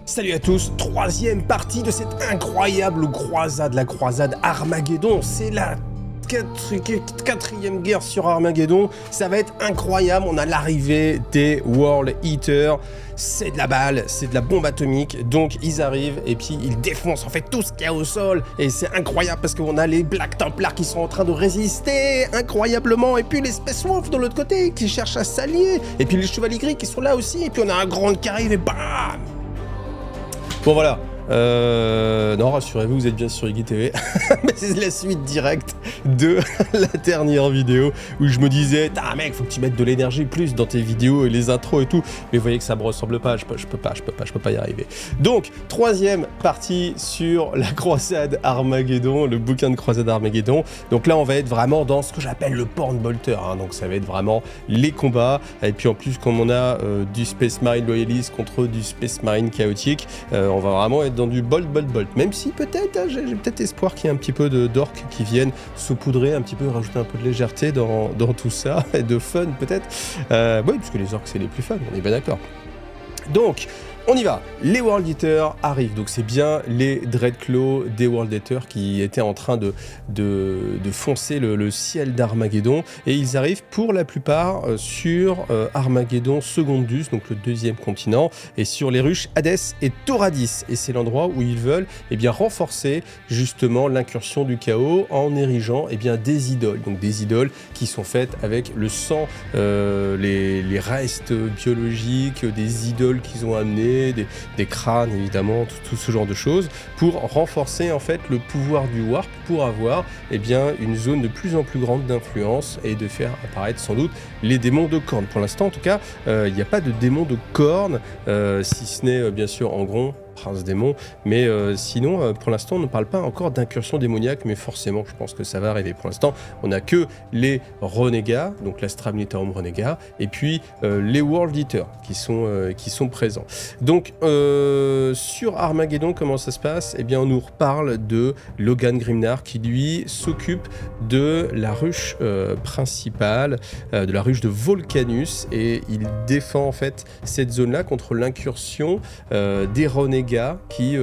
Salut à tous, troisième partie de cette incroyable croisade, la croisade Armageddon. C'est la quatrième guerre sur Armageddon. Ça va être incroyable, on a l'arrivée des World Eaters. C'est de la balle, c'est de la bombe atomique, donc ils arrivent et puis ils défoncent en fait tout ce qu'il y a au sol. Et c'est incroyable parce qu'on a les Black Templars qui sont en train de résister incroyablement, et puis les Space Wolves de l'autre côté qui cherchent à s'allier, et puis les Chevaliers Gris qui sont là aussi, et puis on a un grand qui arrive et bam. Bon voilà, non rassurez-vous, vous êtes bien sur Iggy TV, mais c'est la suite directe de la dernière vidéo où je me disais, ah mec, faut que tu mettes de l'énergie plus dans tes vidéos et les intros et tout, mais vous voyez que ça me ressemble pas, je peux pas y arriver. Donc, troisième partie sur la croisade Armageddon, le bouquin de croisade Armageddon. Donc là, on va être vraiment dans ce que j'appelle le porn bolter, hein. Donc ça va être vraiment les combats, et puis en plus, comme on a du Space Marine loyaliste contre du Space Marine chaotique, on va vraiment être dans du bolt, même si peut-être, j'ai peut-être espoir qu'il y ait un petit peu d'orques qui viennent saupoudrer un petit peu, rajouter un peu de légèreté dans tout ça, et de fun peut-être. Oui, puisque les orques c'est les plus fun, on est bien d'accord. Donc, on y va, les World Eaters arrivent, donc c'est bien les Dreadclaw des World Eaters qui étaient en train de foncer le ciel d'Armageddon, et ils arrivent pour la plupart sur Armageddon Secondus, donc le deuxième continent, et sur les ruches Hades et Toradis, et c'est l'endroit où ils veulent bien renforcer justement l'incursion du chaos en érigeant des idoles, donc des idoles qui sont faites avec le sang, les restes biologiques des idoles qu'ils ont amenés, des crânes évidemment, tout ce genre de choses, pour renforcer en fait le pouvoir du Warp, pour avoir une zone de plus en plus grande d'influence et de faire apparaître sans doute les démons de cornes. Pour l'instant en tout cas, il n'y a pas de démons de cornes, si ce n'est bien sûr Angron, prince démon, mais sinon pour l'instant on ne parle pas encore d'incursion démoniaque, mais forcément je pense que ça va arriver. Pour l'instant on n'a que les renégats, donc l'Astra Militarum renégat, et puis les World Eaters qui sont présents. Donc sur Armageddon, comment ça se passe? On nous reparle de Logan Grimnar qui lui s'occupe de la ruche principale, de la ruche de Volcanus, et il défend en fait cette zone là contre l'incursion des renégats qui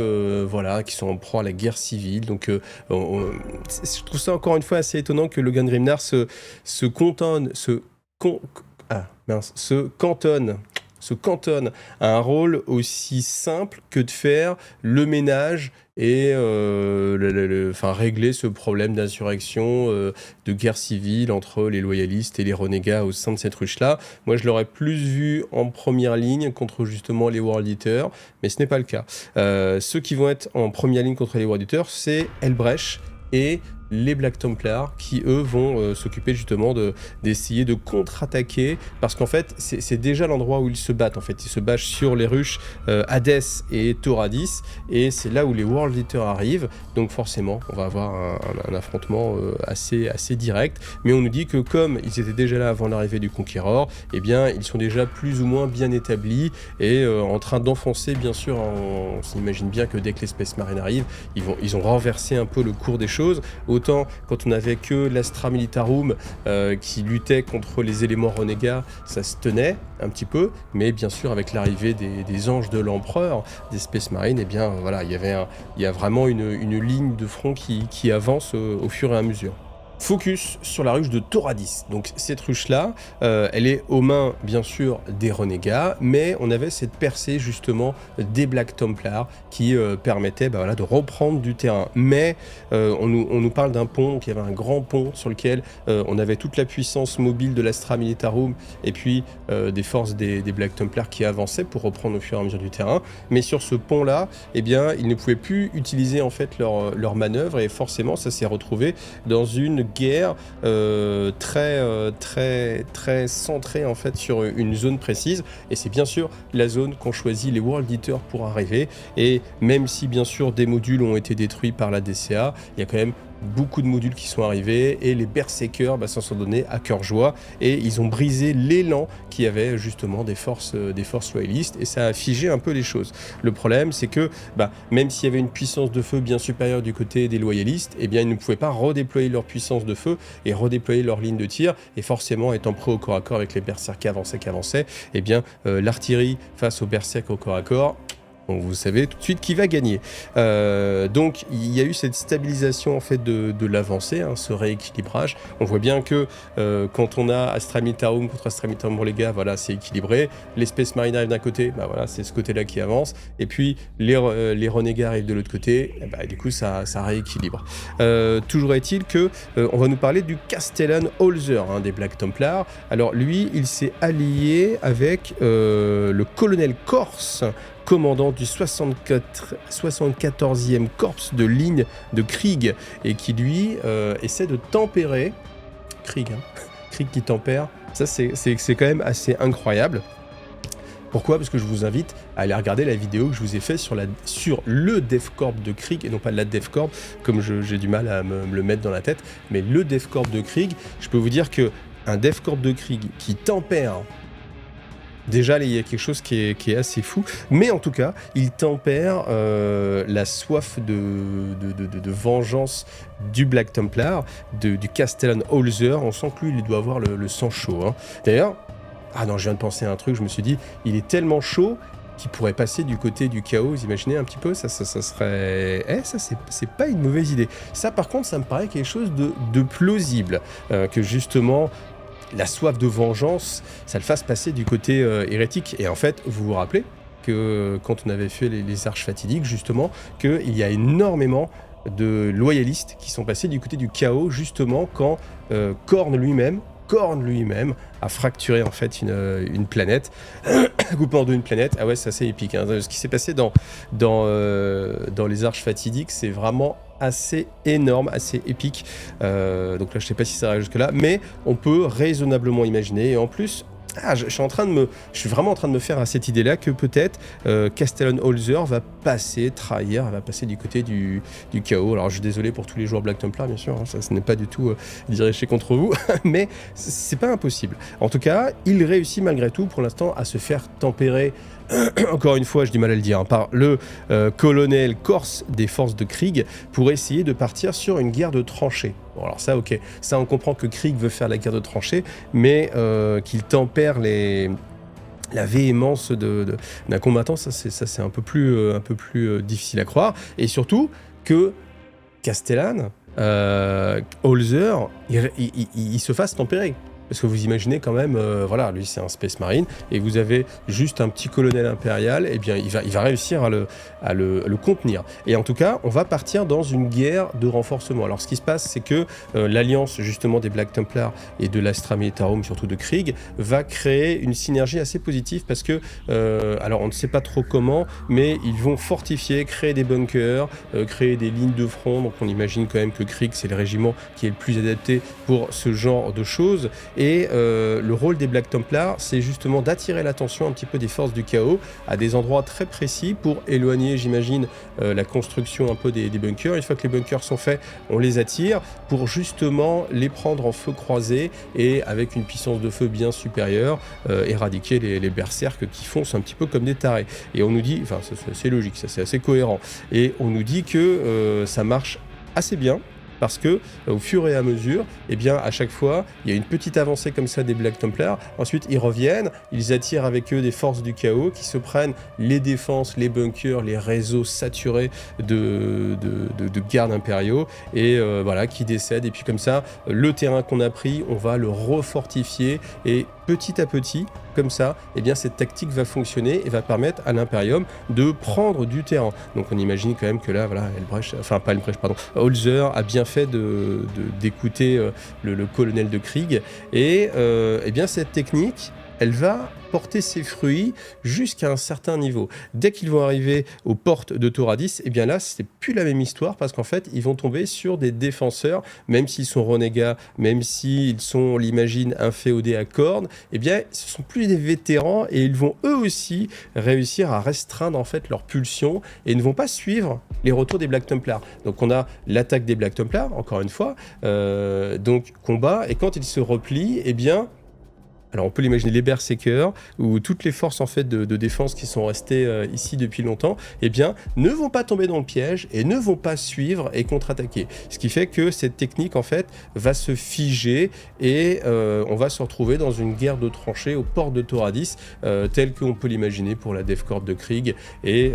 sont en proie à la guerre civile. Donc je trouve ça encore une fois assez étonnant que Logan Grimnar se cantonne à un rôle aussi simple que de faire le ménage et régler ce problème d'insurrection, de guerre civile entre les loyalistes et les renégats au sein de cette ruche-là. Moi, je l'aurais plus vu en première ligne contre justement les World Eaters, mais ce n'est pas le cas. Ceux qui vont être en première ligne contre les World Eaters, c'est Helbrecht et les Black Templars qui eux vont s'occuper justement d'essayer de contre-attaquer, parce qu'en fait c'est déjà l'endroit où ils se battent. En fait ils se battent sur les ruches Hades et Toradis, et c'est là où les World Eaters arrivent, donc forcément on va avoir un affrontement assez direct, mais on nous dit que comme ils étaient déjà là avant l'arrivée du Conqueror, ils sont déjà plus ou moins bien établis et en train d'enfoncer, bien sûr, on s'imagine bien que dès que les Space Marines arrivent, ils ont renversé un peu le cours des choses. Autant quand on n'avait que l'Astra Militarum qui luttait contre les éléments renégats, ça se tenait un petit peu, mais bien sûr avec l'arrivée des anges de l'empereur, des Space Marines, il y a vraiment une ligne de front qui avance au fur et à mesure. Focus sur la ruche de Toradis. Donc cette ruche-là, elle est aux mains bien sûr des renégats, mais on avait cette percée justement des Black Templars qui permettait de reprendre du terrain. Mais on nous parle d'un pont, qui avait un grand pont sur lequel on avait toute la puissance mobile de l'Astra Militarum et puis des forces des Black Templars qui avançaient pour reprendre au fur et à mesure du terrain. Mais sur ce pont-là, ils ne pouvaient plus utiliser en fait leur manœuvre, et forcément ça s'est retrouvé dans une guerre très centrée en fait sur une zone précise, et c'est bien sûr la zone qu'ont choisi les World Eaters pour arriver. Et même si bien sûr des modules ont été détruits par la DCA, il y a quand même beaucoup de modules qui sont arrivés, et les Berserkers s'en sont donnés à cœur joie, et ils ont brisé l'élan qui avait justement des forces loyalistes, et ça a figé un peu les choses. Le problème, c'est que même s'il y avait une puissance de feu bien supérieure du côté des loyalistes, ils ne pouvaient pas redéployer leur puissance de feu et redéployer leur ligne de tir, et forcément étant prêts au corps à corps avec les Berserkers qui avançaient, l'artillerie face aux Berserkers au corps à corps, Donc vous savez tout de suite qui va gagner. Donc il y a eu cette stabilisation en fait de l'avancée, hein, ce rééquilibrage. On voit bien que quand on a Astramitarum contre Astramitarum Relega, voilà, c'est équilibré. Les Space Marines arrivent d'un côté, bah voilà, c'est ce côté-là qui avance. Et puis les Renegats arrivent de l'autre côté, et bah, du coup ça rééquilibre. Toujours est-il que on va nous parler du Castellan Holzer, hein, des Black Templars. Alors lui, il s'est allié avec le colonel Corse, commandant du 74e corps de ligne de Krieg, et qui lui essaie de tempérer Krieg, hein. Krieg qui tempère, ça c'est quand même assez incroyable. Pourquoi ? Parce que je vous invite à aller regarder la vidéo que je vous ai faite sur le DevCorp de Krieg, et non pas la DevCorp, comme j'ai du mal à me le mettre dans la tête, mais le DevCorp de Krieg. Je peux vous dire que un DevCorp de Krieg qui tempère, déjà, il y a quelque chose qui est assez fou, mais en tout cas, il tempère la soif de vengeance du Black Templar, du Castellan Holzer. On sent que lui, il doit avoir le sang chaud, hein. D'ailleurs, ah non, je viens de penser à un truc, je me suis dit, il est tellement chaud qu'il pourrait passer du côté du chaos. Vous imaginez un petit peu, ça serait... ça, c'est pas une mauvaise idée. Ça, par contre, ça me paraît quelque chose de plausible, que justement... la soif de vengeance, ça le fasse passer du côté hérétique. Et en fait, vous vous rappelez que quand on avait fait les arches fatidiques, justement, qu'il y a énormément de loyalistes qui sont passés du côté du chaos, justement, quand Khorne lui-même a fracturé en fait une planète, coupé en deux une planète. Ah ouais, c'est assez épique, hein. Ce qui s'est passé dans les arches fatidiques, c'est vraiment assez énorme, assez épique. Donc là, je sais pas si ça arrive jusque-là, mais on peut raisonnablement imaginer. Et en plus, je suis vraiment en train de me faire à cette idée-là que peut-être Castellan Holzer va trahir, va passer du côté du chaos. Alors je suis désolé pour tous les joueurs Black Templar, bien sûr, hein, ça, ce n'est pas du tout dirigé contre vous, mais c'est pas impossible. En tout cas, il réussit malgré tout pour l'instant à se faire tempérer, encore une fois, je dis mal à le dire, hein, par le colonel Corse des forces de Krieg pour essayer de partir sur une guerre de tranchées. Bon, alors ça, ok, ça on comprend que Krieg veut faire la guerre de tranchées, mais qu'il tempère la véhémence d'un combattant, ça c'est un peu plus difficile à croire. Et surtout que Castellan Holzer, il se fasse tempérer. Parce que vous imaginez quand même, voilà, lui c'est un Space Marine, et vous avez juste un petit colonel impérial, et bien il va réussir à le contenir. Et en tout cas, on va partir dans une guerre de renforcement. Alors ce qui se passe, c'est que l'alliance justement des Black Templars et de l'Astra Militarum, surtout de Krieg, va créer une synergie assez positive, parce que, alors on ne sait pas trop comment, mais ils vont fortifier, créer des bunkers, créer des lignes de front. Donc on imagine quand même que Krieg, c'est le régiment qui est le plus adapté pour ce genre de choses. Et le rôle des Black Templars, c'est justement d'attirer l'attention un petit peu des forces du chaos à des endroits très précis pour éloigner, j'imagine, la construction un peu des bunkers. Une fois que les bunkers sont faits, on les attire pour justement les prendre en feu croisé et avec une puissance de feu bien supérieure, éradiquer les berserks qui foncent un petit peu comme des tarés. Et on nous dit, enfin c'est logique, ça c'est assez cohérent, et on nous dit que ça marche assez bien. Parce que au fur et à mesure, eh bien, à chaque fois, il y a une petite avancée comme ça des Black Templars. Ensuite, ils reviennent, ils attirent avec eux des forces du chaos qui se prennent les défenses, les bunkers, les réseaux saturés de gardes impériaux et voilà, qui décèdent. Et puis comme ça, le terrain qu'on a pris, on va le refortifier et petit à petit, comme ça, eh bien, cette tactique va fonctionner et va permettre à l'Imperium de prendre du terrain. Donc on imagine quand même que là, voilà, Holzer a bien fait d'écouter le colonel de Krieg. Et eh bien, cette technique, elle va porter ses fruits jusqu'à un certain niveau. Dès qu'ils vont arriver aux portes de Toradis, et bien là, c'est plus la même histoire parce qu'en fait, ils vont tomber sur des défenseurs, même s'ils sont renégats, même s'ils sont, on l'imagine, inféodés à Khorne, et bien, ce sont plus des vétérans et ils vont eux aussi réussir à restreindre en fait leur pulsion et ne vont pas suivre les retours des Black Templars. Donc on a l'attaque des Black Templars, encore une fois, donc combat, et quand ils se replient, et bien alors on peut l'imaginer les berserkers, ou toutes les forces en fait de défense qui sont restées ici depuis longtemps, eh bien ne vont pas tomber dans le piège et ne vont pas suivre et contre-attaquer. Ce qui fait que cette technique en fait va se figer et on va se retrouver dans une guerre de tranchées aux portes de Toradis, telle qu'on peut l'imaginer pour la Death Corps de Krieg, et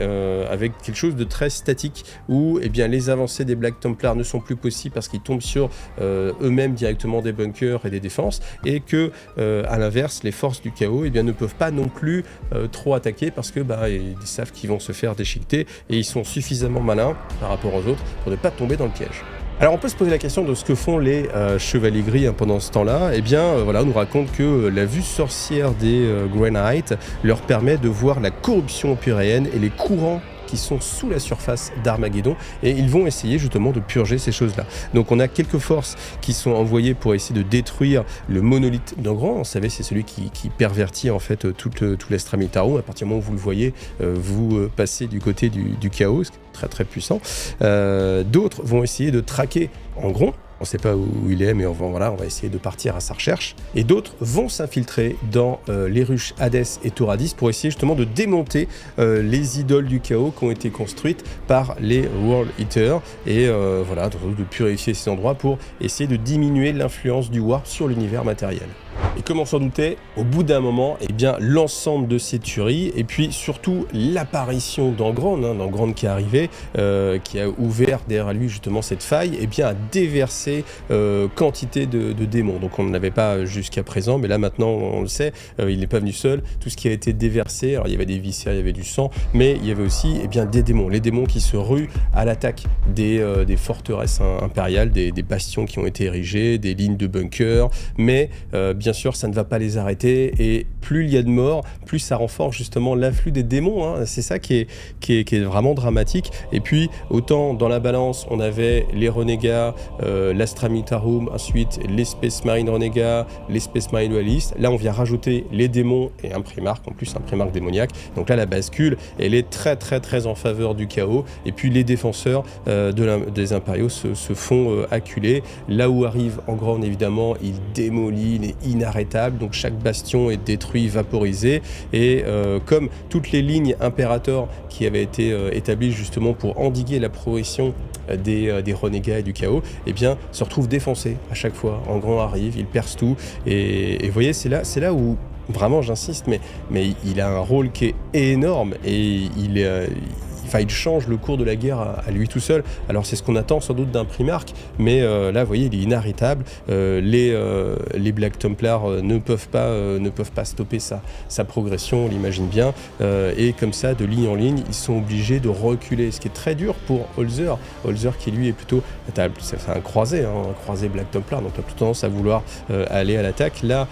avec quelque chose de très statique où eh bien, les avancées des Black Templars ne sont plus possibles parce qu'ils tombent sur eux-mêmes directement des bunkers et des défenses, et que à l'inverse, les forces du chaos eh bien, ne peuvent pas non plus trop attaquer parce que ils savent qu'ils vont se faire déchiqueter et ils sont suffisamment malins par rapport aux autres pour ne pas tomber dans le piège. Alors on peut se poser la question de ce que font les chevaliers gris pendant ce temps-là. Eh bien voilà, on nous raconte que la vue sorcière des Grey Knights leur permet de voir la corruption empyréenne et les courants qui sont sous la surface d'Armageddon, et ils vont essayer justement de purger ces choses-là. Donc on a quelques forces qui sont envoyées pour essayer de détruire le monolithe d'Angron. Vous savez, c'est celui qui pervertit en fait tout l'Estramitarum. À partir du moment où vous le voyez, vous passez du côté du chaos, très très puissant. D'autres vont essayer de traquer Angron. On ne sait pas où il est, mais on va essayer de partir à sa recherche. Et d'autres vont s'infiltrer dans les ruches Hadès et Toradis pour essayer justement de démonter les idoles du chaos qui ont été construites par les World Eaters, et de purifier ces endroits pour essayer de diminuer l'influence du Warp sur l'univers matériel. Et comme on s'en doutait, au bout d'un moment, eh bien, l'ensemble de ces tueries, et puis surtout l'apparition d'Angron, d'Angron qui est arrivé, qui a ouvert derrière lui justement cette faille, eh bien, a déversé quantité de démons. Donc on n'en avait pas jusqu'à présent, mais là maintenant on le sait, il n'est pas venu seul. Tout ce qui a été déversé, alors il y avait des viscères, il y avait du sang, mais il y avait aussi des démons. Les démons qui se ruent à l'attaque des forteresses impériales, des bastions qui ont été érigés, des lignes de bunkers, mais bien sûr ça ne va pas les arrêter, et plus il y a de morts, plus ça renforce justement l'afflux des démons, c'est ça qui est vraiment dramatique. Et puis autant dans la balance on avait les renégats, l'Astramitarum, ensuite les Space Marine renégats, les Space Marine dualistes, là on vient rajouter les démons et un Primarque, en plus un Primarque démoniaque, donc là la bascule elle est très très très en faveur du chaos, et puis les défenseurs des impériaux se font acculer. Là où arrive Angron, évidemment il démolit, il est inarrêtable, donc chaque bastion est détruit, vaporisé, et comme toutes les lignes impérateurs qui avaient été établies justement pour endiguer la progression des renégats et du chaos, eh bien se retrouvent défoncés à chaque fois. Angron arrive, il perce tout, et vous voyez, c'est là où vraiment j'insiste, mais il a un rôle qui est énorme, et il change le cours de la guerre à lui tout seul. Alors c'est ce qu'on attend sans doute d'un Primarque, mais là vous voyez il est inarrêtable. Les Black Templars ne peuvent pas stopper sa progression, on l'imagine bien, et comme ça de ligne en ligne ils sont obligés de reculer, ce qui est très dur pour Holzer qui lui est plutôt, c'est un croisé Black Templar, donc il a plutôt tendance à vouloir aller à l'attaque. Là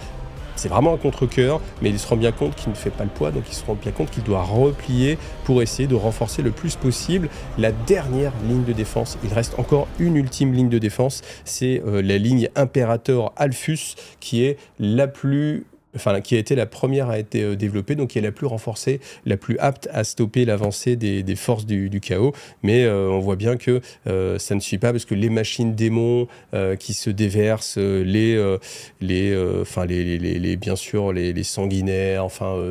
c'est vraiment un contre-cœur, mais il se rend bien compte qu'il ne fait pas le poids, donc il se rend bien compte qu'il doit replier pour essayer de renforcer le plus possible la dernière ligne de défense. Il reste encore une ultime ligne de défense, c'est la ligne Imperator Alphus, qui est qui a été la première à être développée, donc qui est la plus renforcée, la plus apte à stopper l'avancée des forces du chaos. Mais on voit bien que ça ne suffit pas, parce que les machines démons qui se déversent, bien sûr les sanguinaires,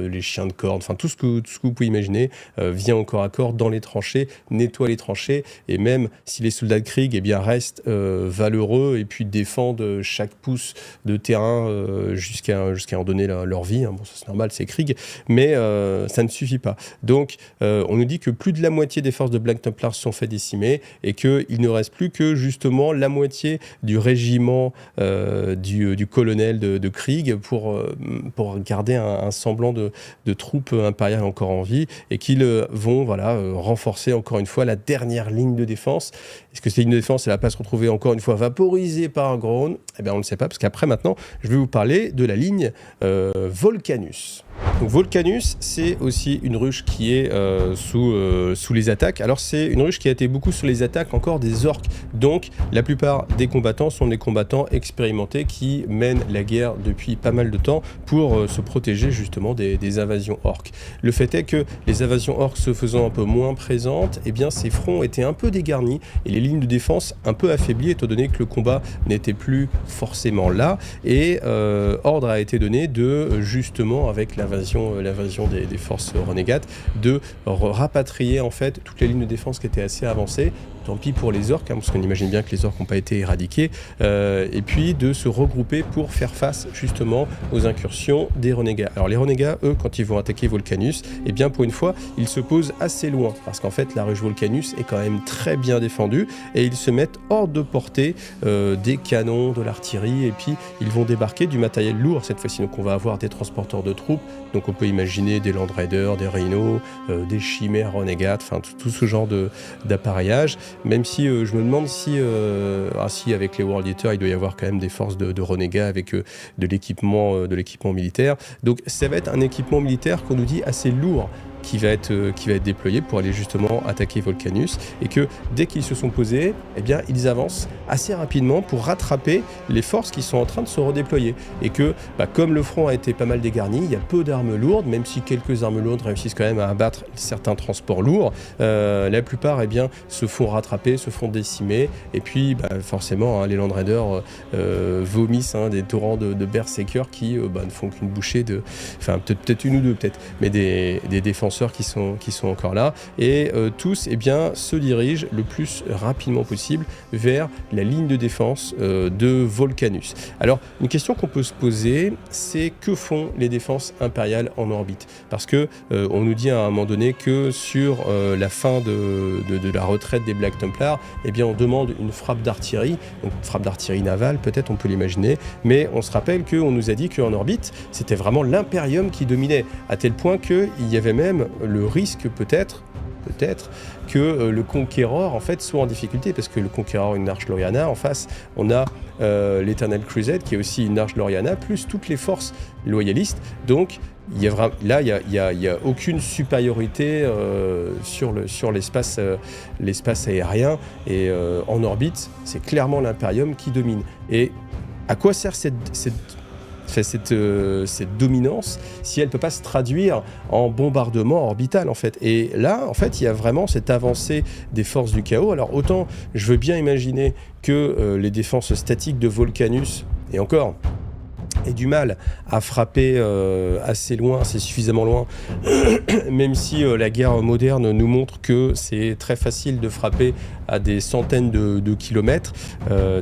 les chiens de corne, tout ce que vous pouvez imaginer vient au corps à corps dans les tranchées, nettoie les tranchées, et même si les soldats de Krieg restent valeureux et puis défendent chaque pouce de terrain jusqu'à en donner leur vie, ça c'est normal, c'est Krieg, mais ça ne suffit pas. Donc on nous dit que plus de la moitié des forces de Black Templar sont fait décimer, et qu'il ne reste plus que justement la moitié du régiment du colonel de Krieg pour garder un semblant de troupes impériales encore en vie, et qu'ils vont renforcer encore une fois la dernière ligne de défense. Est-ce que cette ligne de défense elle va pas se retrouver encore une fois vaporisée par un Angron? On ne le sait pas, parce qu'après maintenant je vais vous parler de la ligne Volcanus. Donc Volcanus, c'est aussi une ruche qui est sous les attaques. Alors c'est une ruche qui a été beaucoup sous les attaques encore des orques. Donc la plupart des combattants sont des combattants expérimentés qui mènent la guerre depuis pas mal de temps pour se protéger justement des invasions orques. Le fait est que les invasions orques se faisant un peu moins présentes, eh bien ces fronts étaient un peu dégarnis et les lignes de défense un peu affaiblies étant donné que le combat n'était plus forcément là. Et ordre a été donné de justement avec l'invasion des forces renégates, de rapatrier en fait toutes les lignes de défense qui étaient assez avancées. Tant pis pour les orques, parce qu'on imagine bien que les orques n'ont pas été éradiqués, et puis de se regrouper pour faire face justement aux incursions des renégats. Alors les renégats, eux, quand ils vont attaquer Volcanus, eh bien pour une fois, ils se posent assez loin, parce qu'en fait la ruche Volcanus est quand même très bien défendue, et ils se mettent hors de portée des canons, de l'artillerie, et puis ils vont débarquer du matériel lourd cette fois-ci. Donc on va avoir des transporteurs de troupes, donc on peut imaginer des Land Raiders, des Rhinos, des chimères renégates, enfin tout ce genre d'appareillage. Même si je me demande si avec les World Eaters, il doit y avoir quand même des forces de renégats avec de l'équipement militaire. Donc ça va être un équipement militaire qu'on nous dit assez lourd, qui va être déployé pour aller justement attaquer Volcanus, et que dès qu'ils se sont posés, eh bien ils avancent assez rapidement pour rattraper les forces qui sont en train de se redéployer, et que comme le front a été pas mal dégarni, il y a peu d'armes lourdes, même si quelques armes lourdes réussissent quand même à abattre certains transports lourds, la plupart se font rattraper, se font décimer, et puis forcément les Land Raiders vomissent des torrents de berserkers qui ne font qu'une bouchée peut-être une ou deux peut-être, mais des défenseurs qui sont encore là, et tous se dirigent le plus rapidement possible vers la ligne de défense de Volcanus. Alors une question qu'on peut se poser, c'est que font les défenses impériales en orbite? Parce que on nous dit à un moment donné que sur la fin de la retraite des Black Templars, on demande une frappe d'artillerie, donc une frappe d'artillerie navale peut-être, on peut l'imaginer, mais on se rappelle qu'on nous a dit qu'en orbite c'était vraiment l'Imperium qui dominait, à tel point qu'il y avait même le risque peut-être que le Conqueror en fait soit en difficulté, parce que le Conqueror une Arche Loriana, en face on a l'Eternal Crusade qui est aussi une Arche Loriana, plus toutes les forces loyalistes. Donc il y a aucune supériorité sur l'espace aérien, et en orbite c'est clairement l'Imperium qui domine. Et à quoi sert cette dominance si elle ne peut pas se traduire en bombardement orbital en fait? Et là en fait il y a vraiment cette avancée des forces du chaos. Alors autant je veux bien imaginer que les défenses statiques de Volcanus, et encore, aient du mal à frapper assez loin, assez suffisamment loin, même si la guerre moderne nous montre que c'est très facile de frapper à des centaines de kilomètres.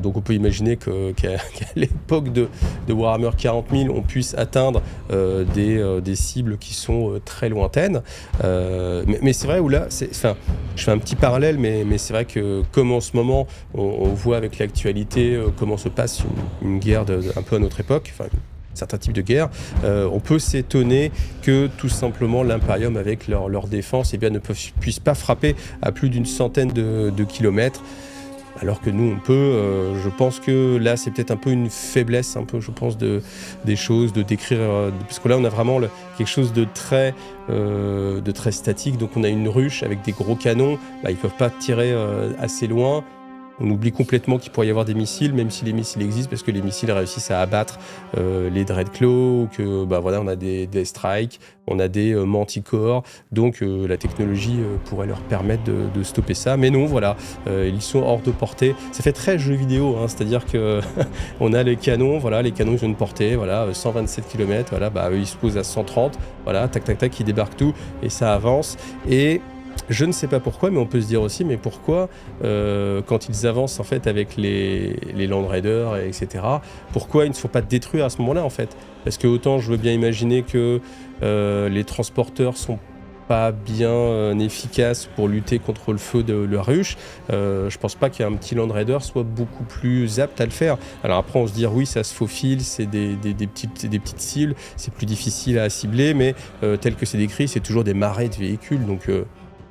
Donc on peut imaginer qu'à l'époque de Warhammer 40 000, on puisse atteindre des cibles qui sont très lointaines. Mais c'est vrai où là, je fais un petit parallèle, mais c'est vrai que comme en ce moment, on voit avec l'actualité comment se passe une guerre un peu à notre époque, certains types de guerres, on peut s'étonner que tout simplement l'Imperium avec leur défense ne puisse pas frapper à plus d'une centaine de kilomètres, alors que nous on peut. Je pense que là c'est peut-être un peu une faiblesse, je pense des choses, de décrire, parce que là on a vraiment quelque chose de très statique. Donc on a une ruche avec des gros canons, ils peuvent pas tirer assez loin. On oublie complètement qu'il pourrait y avoir des missiles, même si les missiles existent, parce que les missiles réussissent à abattre les Dreadclaws, ou que on a des Strike, on a des Manticore, donc la technologie pourrait leur permettre de stopper ça. Mais non, ils sont hors de portée. Ça fait très jeu vidéo, c'est-à-dire que on a les canons, ils ont une portée, 127 km, eux ils se posent à 130, tac, ils débarquent tout, et ça avance. Et je ne sais pas pourquoi, mais on peut se dire aussi, mais pourquoi quand ils avancent en fait avec les Land Raiders, etc., pourquoi ils ne se font pas détruire à ce moment-là en fait? Parce que autant je veux bien imaginer que les transporteurs sont pas bien efficaces pour lutter contre le feu de la ruche, je pense pas qu'un petit Land Raider soit beaucoup plus apte à le faire. Alors après on se dit oui, ça se faufile, c'est des petites cibles, c'est plus difficile à cibler, mais tel que c'est décrit, c'est toujours des marées de véhicules, donc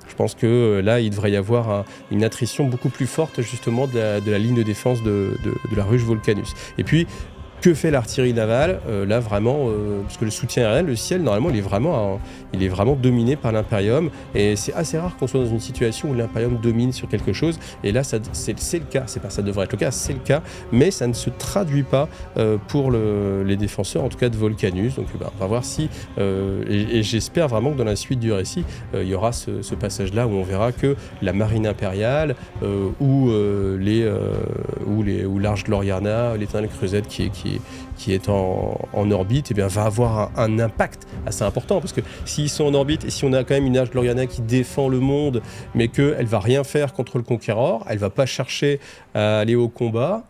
je pense que là, il devrait y avoir une attrition beaucoup plus forte justement de la ligne de défense de la ruche Volcanus. Et puis, Que fait l'artillerie navale? Là vraiment, parce que le soutien aérien, le ciel, normalement, il est vraiment dominé par l'Imperium, et c'est assez rare qu'on soit dans une situation où l'Imperium domine sur quelque chose, et là, c'est le cas, ça devrait être le cas, c'est le cas, mais ça ne se traduit pas pour les défenseurs, en tout cas de Volcanus, donc on va voir si, et j'espère vraiment que dans la suite du récit, il y aura ce passage-là où on verra que la marine impériale, ou l'Arche Gloriana, l'Eternal Crusade qui est en orbite, eh bien, va avoir un impact assez important, parce que s'ils sont en orbite et si on a quand même une Arche Gloriana qui défend le monde, mais qu'elle va rien faire contre le Conquérant, elle va pas chercher à aller au combat,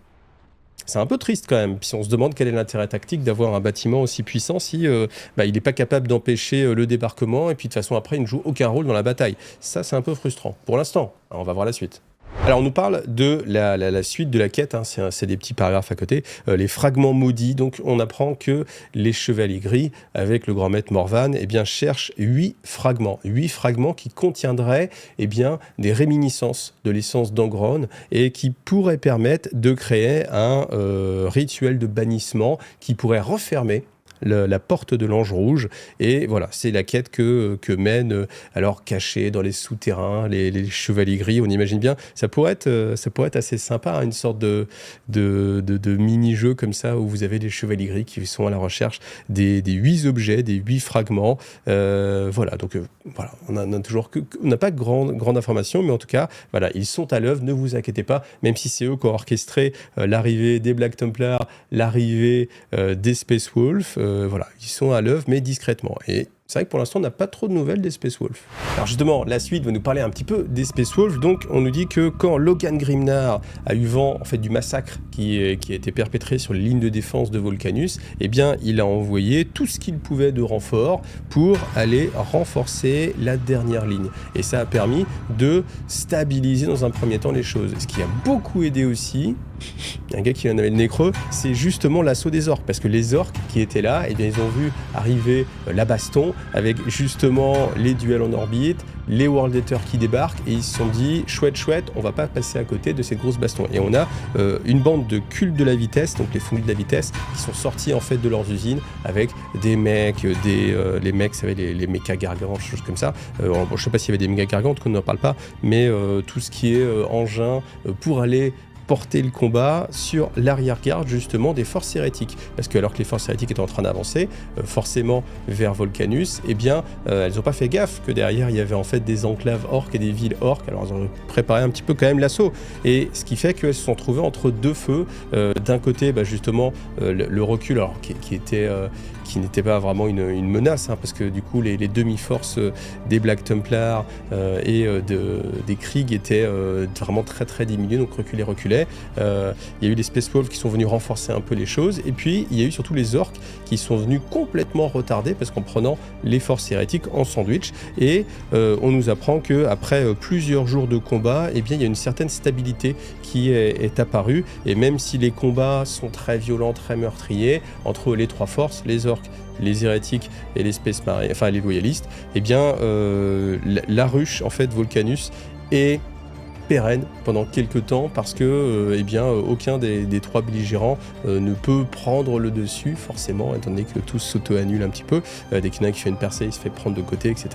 c'est un peu triste quand même. Puis on se demande quel est l'intérêt tactique d'avoir un bâtiment aussi puissant si il n'est pas capable d'empêcher le débarquement, et puis de toute façon après il ne joue aucun rôle dans la bataille. Ça, c'est un peu frustrant pour l'instant. On va voir la suite. Alors on nous parle de la suite de la quête, hein, c'est des petits paragraphes à côté, les fragments maudits. Donc on apprend que les chevaliers gris, avec le grand maître Morvan, eh bien, cherchent 8 fragments qui contiendraient eh bien, des réminiscences de l'essence d'Angron, et qui pourraient permettre de créer un rituel de bannissement qui pourrait refermer la porte de l'Ange Rouge. Et voilà, c'est la quête que mènent, alors cachés dans les souterrains, les chevaliers gris. On imagine bien, ça pourrait être assez sympa, hein, une sorte de mini-jeu comme ça, où vous avez les chevaliers gris qui sont à la recherche des 8 objets, des 8 fragments. Voilà, donc voilà, on n'a pas grande information, mais en tout cas, voilà, ils sont à l'œuvre, ne vous inquiétez pas, même si c'est eux qui ont orchestré l'arrivée des Black Templars, l'arrivée des Space Wolves. Voilà, ils sont à l'œuvre, mais discrètement. Et c'est vrai que pour l'instant, on n'a pas trop de nouvelles des Space Wolves. Alors justement, la suite va nous parler un petit peu des Space Wolves. Donc, on nous dit que quand Logan Grimnar a eu vent en fait, du massacre qui a été perpétré sur les lignes de défense de Volcanus, eh bien, il a envoyé tout ce qu'il pouvait de renfort pour aller renforcer la dernière ligne. Et ça a permis de stabiliser dans un premier temps les choses. Ce qui a beaucoup aidé aussi, un gars qui en avait le nez creux, c'est justement l'assaut des orques. Parce que les orques qui étaient là, eh bien, ils ont vu arriver la baston, avec justement les duels en orbite, les World Eaters qui débarquent, et ils se sont dit chouette, on va pas passer à côté de cette grosse baston. Et on a une bande de cultes de la vitesse, donc les fondus de la vitesse, qui sont sortis en fait de leurs usines avec des mecs, les mecs, ça va les méca gargantes, choses comme ça. Bon, je sais pas s'il y avait des méga gargantes, qu'on n'en parle pas, mais tout ce qui est engin pour aller porter le combat sur l'arrière-garde justement des forces hérétiques, parce que alors que les forces hérétiques étaient en train d'avancer forcément vers Volcanus, eh bien elles n'ont pas fait gaffe que derrière il y avait en fait des enclaves orques et des villes orques. Alors elles ont préparé un petit peu quand même l'assaut, et ce qui fait qu'elles se sont trouvées entre deux feux. D'un côté justement le recul, alors qui n'était pas vraiment une menace, hein, parce que du coup les demi-forces des Black Templars et des Krieg étaient vraiment très diminuées, donc reculées. Il y a eu les Space Wolves qui sont venus renforcer un peu les choses, et puis il y a eu surtout les orques qui sont venus complètement retarder, parce qu'en prenant les forces hérétiques en sandwich, et on nous apprend qu'après plusieurs jours de combat, eh bien, il y a une certaine stabilité qui est apparue, et même si les combats sont très violents, très meurtriers, entre les trois forces, les orques, les hérétiques et les Space Marines, enfin les loyalistes, eh bien la ruche en fait Volcanus est pérenne pendant quelques temps, parce que aucun des trois belligérants ne peut prendre le dessus forcément, étant donné que tous s'auto-annulent un petit peu. Dès qu'il y en a un qui fait une percée, il se fait prendre de côté, etc.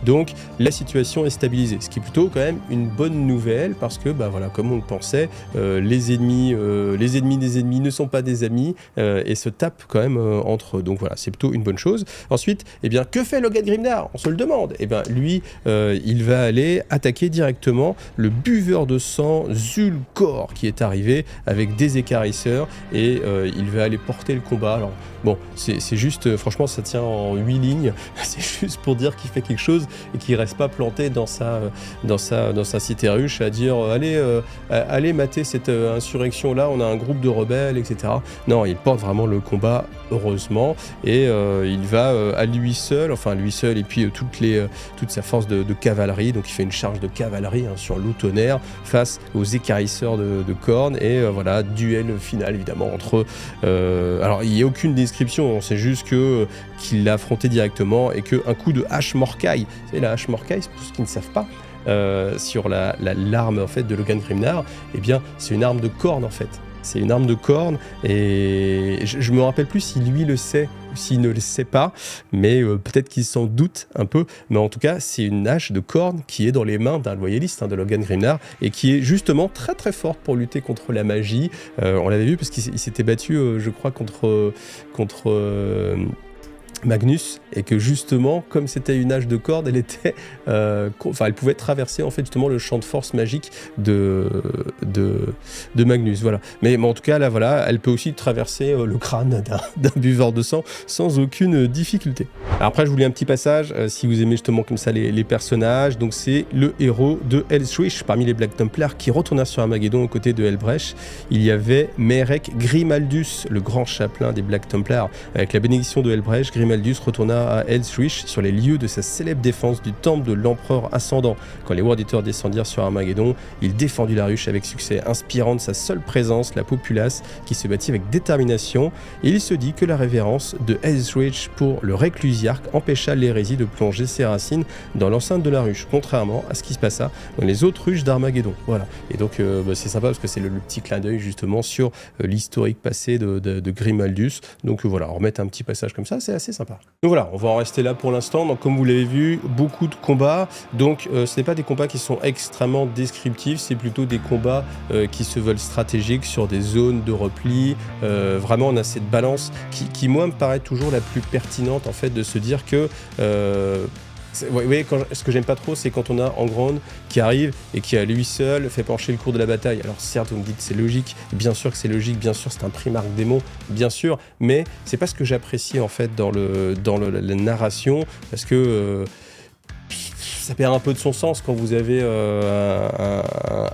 Donc la situation est stabilisée, ce qui est plutôt quand même une bonne nouvelle, parce que voilà, comme on le pensait, les ennemis des ennemis ne sont pas des amis, et se tapent quand même entre eux. Donc voilà, c'est plutôt une bonne chose. Ensuite, que fait Logan Grimnar? On se le demande. Lui, il va aller attaquer directement le buveur de sang Zulkor, qui est arrivé avec des écarisseurs, et il va aller porter le combat. Alors bon, c'est juste, franchement ça tient en 8 lignes, c'est juste pour dire qu'il fait quelque chose et qu'il reste pas planté dans sa cité ruche à dire allez mater cette insurrection là, on a un groupe de rebelles, etc. Non, il porte vraiment le combat, heureusement, et il va à lui seul, et puis toute sa force de cavalerie, donc il fait une charge de cavalerie sur l'Outonnerre face aux écarisseurs de cornes, et voilà, duel final évidemment entre alors il n'y a aucune description, on sait juste qu'il l'a affronté directement, et qu'un coup de hache Morkai, c'est la hache Morkai, c'est pour ceux qui ne savent pas, sur l'arme en fait de Logan Grimnar, eh bien c'est une arme de corne en fait. c'est une arme de corne, et je me rappelle plus si lui le sait ou s'il ne le sait pas, mais peut-être qu'il s'en doute un peu, mais en tout cas c'est une hache de corne qui est dans les mains d'un loyaliste, de Logan Grimnar, et qui est justement très très forte pour lutter contre la magie. On l'avait vu parce qu'il s'était battu, je crois, contre Magnus, et que justement, comme c'était une hache de corde, elle pouvait traverser en fait justement le champ de force magique de Magnus, voilà. Mais en tout cas là, voilà, elle peut aussi traverser le crâne d'un buveur de sang sans aucune difficulté. Alors après, je voulais un petit passage, si vous aimez justement comme ça les personnages. Donc c'est le héros de Helshwish parmi les Black Templars qui retourna sur Armageddon aux côtés de Helbrecht. Il y avait Merek Grimaldus, le grand chapelain des Black Templars. Avec la bénédiction de Helbrecht, Grimaldus retourna à Helshwish sur les lieux de sa célèbre défense du temple de l'empereur ascendant. Quand les World Eaters descendirent sur Armageddon, il défendit la ruche avec succès, inspirant de sa seule présence la populace qui se battit avec détermination, et il se dit que la révérence de Helshwish pour le réclusiarque empêcha l'hérésie de plonger ses racines dans l'enceinte de la ruche, contrairement à ce qui se passa dans les autres ruches d'Armageddon. Voilà. Et donc c'est sympa parce que c'est le petit clin d'œil justement sur l'historique passé de Grimaldus. Donc voilà, remettre un petit passage comme ça, c'est assez sympa. Donc voilà, on va en rester là pour l'instant. Donc comme vous l'avez vu, beaucoup de combats. Donc ce n'est pas des combats qui sont extrêmement descriptifs, c'est plutôt des combats qui se veulent stratégiques sur des zones de repli. Vraiment, on a cette balance qui moi me paraît toujours la plus pertinente en fait, de se dire que vous voyez, ce que j'aime pas trop, c'est quand on a Angrand qui arrive et qui à lui seul fait pencher le cours de la bataille. Alors certes, vous me dites c'est logique, bien sûr que c'est logique, bien sûr c'est un primarque démon, bien sûr, mais c'est pas ce que j'apprécie en fait dans la narration, parce que ça perd un peu de son sens quand vous avez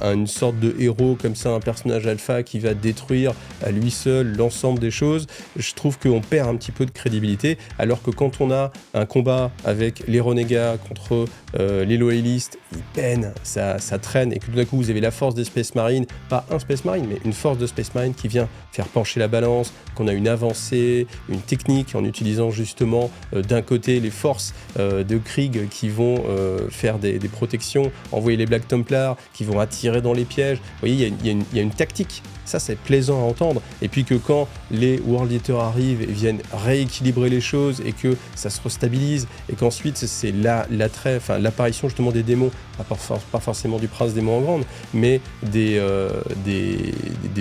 une sorte de héros comme ça, un personnage alpha qui va détruire à lui seul l'ensemble des choses. Je trouve qu'on perd un petit peu de crédibilité, alors que quand on a un combat avec les renégats contre les loyalistes, ils peinent, ça traîne, et que tout d'un coup vous avez la force des Space Marines, pas un Space Marine, mais une force de Space Marine qui vient faire pencher la balance, qu'on a une avancée, une technique en utilisant justement d'un côté les forces de Krieg qui vont faire des protections, envoyer les Black Templars qui vont attirer dans les pièges. Vous voyez, il y a une tactique. Ça, c'est plaisant à entendre. Et puis que quand les World Eaters arrivent et viennent rééquilibrer les choses et que ça se restabilise, et qu'ensuite c'est l'apparition justement des démons, pas forcément du prince démon en grande, mais des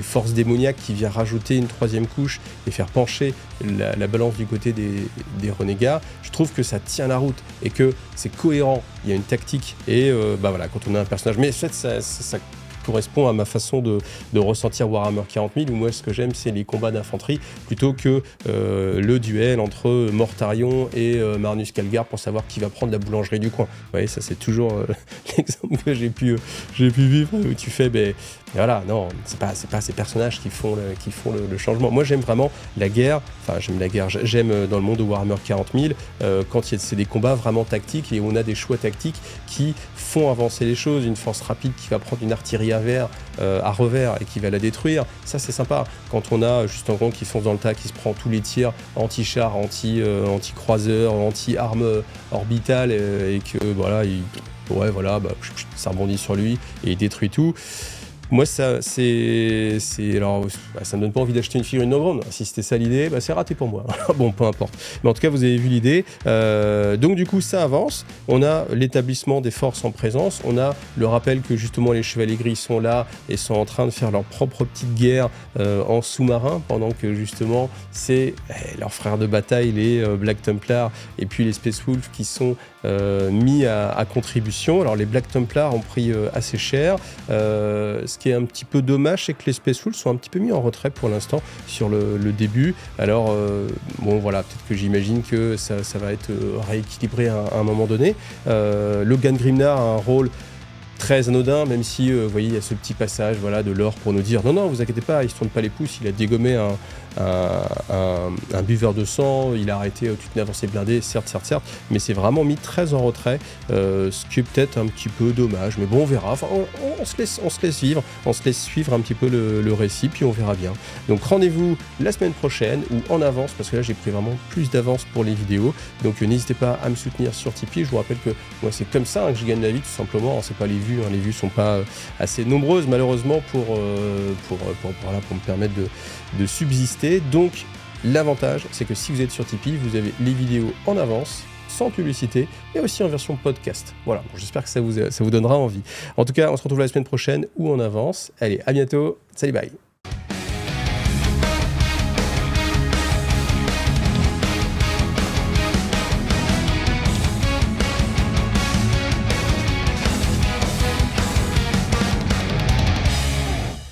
forces démoniaques qui viennent rajouter une troisième couche et faire pencher la balance du côté des renégats. Je trouve que ça tient la route et que c'est cohérent. Il y a une tactique, et voilà, quand on a un personnage, mais en fait ça correspond à ma façon de ressentir Warhammer 40 000, où moi ce que j'aime c'est les combats d'infanterie plutôt que le duel entre Mortarion et Marnus Calgar pour savoir qui va prendre la boulangerie du coin. Vous voyez, ça c'est toujours l'exemple que j'ai pu vivre, où tu fais voilà, non, c'est pas ces personnages qui font le changement. Moi j'aime vraiment la guerre, j'aime dans le monde de Warhammer 40 000 quand c'est des combats vraiment tactiques et où on a des choix tactiques qui font avancer les choses, une force rapide qui va prendre une artillerie à revers et qui va la détruire. Ça c'est sympa. Quand on a juste Angrand qui fonce dans le tas, qui se prend tous les tirs anti-char, anti-croiseur, anti-armes orbitales, et que voilà, ça rebondit sur lui et il détruit tout. Moi, alors, ça me donne pas envie d'acheter une figurine Angrand. Si c'était ça l'idée, c'est raté pour moi. Bon, peu importe. Mais en tout cas, vous avez vu l'idée. Donc, du coup, ça avance. On a l'établissement des forces en présence. On a le rappel que, justement, les Chevaliers Gris sont là et sont en train de faire leur propre petite guerre en sous-marin, pendant que, justement, c'est leurs frères de bataille, les Black Templars et puis les Space Wolves qui sont mis à contribution. Alors, les Black Templars ont pris assez cher. Ce qui est un petit peu dommage, c'est que les Space Wolves sont un petit peu mis en retrait pour l'instant sur le début. Alors, voilà, peut-être que j'imagine que ça va être rééquilibré à un moment donné. Logan Grimnar a un rôle très anodin, même si, vous voyez, il y a ce petit passage de l'or pour nous dire non, vous inquiétez pas, il se tourne pas les pouces, il a dégommé un buveur de sang, il a arrêté toute une avancée blindée, certes, mais c'est vraiment mis très en retrait, ce qui est peut-être un petit peu dommage, mais bon, on verra. Enfin, on se laisse vivre, on se laisse suivre un petit peu le récit, puis on verra bien. Donc rendez-vous la semaine prochaine, ou en avance, parce que là j'ai pris vraiment plus d'avance pour les vidéos, donc n'hésitez pas à me soutenir sur Tipeee. Je vous rappelle que moi c'est comme ça que je gagne la vie, tout simplement, c'est pas les vues. Les vues sont pas assez nombreuses malheureusement pour me permettre de subsister. Donc l'avantage, c'est que si vous êtes sur Tipeee, vous avez les vidéos en avance, sans publicité, et aussi en version podcast. Voilà, bon, j'espère que ça vous donnera envie. En tout cas, on se retrouve la semaine prochaine ou en avance. Allez, à bientôt. Salut, bye.